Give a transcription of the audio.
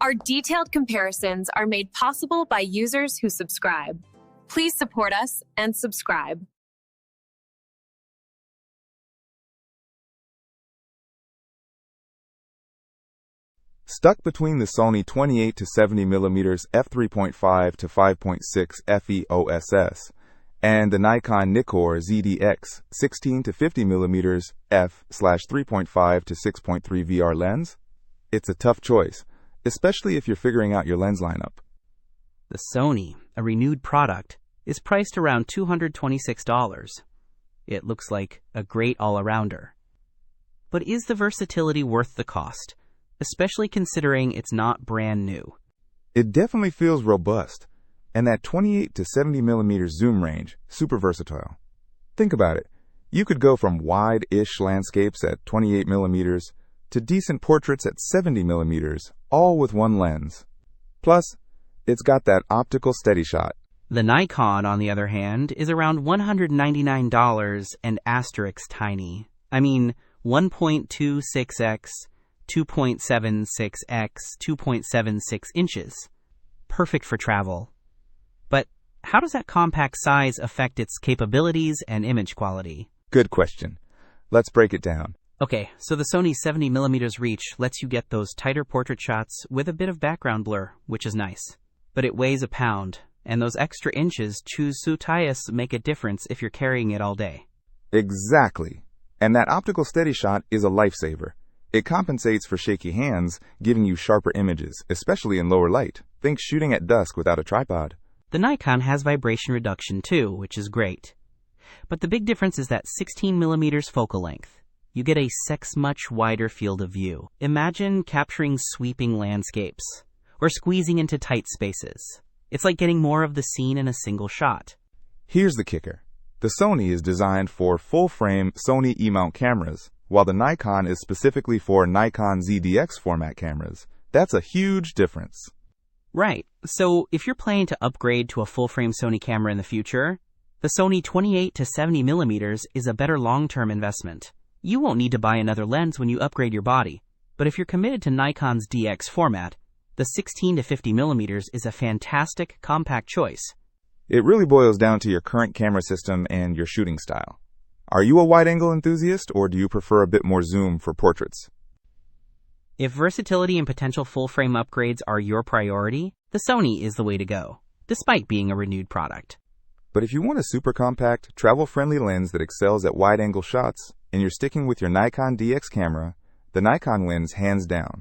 Our detailed comparisons are made possible by users who subscribe. Please support us and subscribe. Stuck between the SONY 28-70mm F3.5-5.6 FE OSS and the Nikon Nikkor Z 16-50mm f/3.5-6.3 VR lens? It's a tough choice, especially if you're figuring out your lens lineup. The Sony, a renewed product, is priced around $226. It looks like a great all-arounder. But is the versatility worth the cost, especially considering it's not brand new? It definitely feels robust, and that 28-70mm zoom range, super versatile. Think about it. You could go from wide-ish landscapes at 28mm to decent portraits at 70mm, all with one lens. Plus, it's got that optical steady shot. The Nikon, on the other hand, is around $199 and asterisk tiny. I mean, 1.26x, 2.76x, 2.76 inches. Perfect for travel. But how does that compact size affect its capabilities and image quality? Good question. Let's break it down. Okay, so the Sony 70mm reach lets you get those tighter portrait shots with a bit of background blur, which is nice. But it weighs a pound, and those extra inches make a difference if you're carrying it all day. Exactly. And that optical steady shot is a lifesaver. It compensates for shaky hands, giving you sharper images, especially in lower light. Think shooting at dusk without a tripod. The Nikon has vibration reduction too, which is great. But the big difference is that 16mm focal length. You get a much wider field of view. Imagine capturing sweeping landscapes, or squeezing into tight spaces. It's like getting more of the scene in a single shot. Here's the kicker. The Sony is designed for full-frame Sony E-mount cameras, while the Nikon is specifically for Nikon ZDX format cameras. That's a huge difference. Right. So if you're planning to upgrade to a full-frame Sony camera in the future, the Sony 28-70mm is a better long-term investment. You won't need to buy another lens when you upgrade your body, but if you're committed to Nikon's DX format, the 16-50mm is a fantastic compact choice. It really boils down to your current camera system and your shooting style. Are you a wide-angle enthusiast, or do you prefer a bit more zoom for portraits? If versatility and potential full-frame upgrades are your priority, the Sony is the way to go, despite being a renewed product. But if you want a super compact, travel-friendly lens that excels at wide-angle shots, and you're sticking with your Nikon DX camera, the Nikon wins hands down.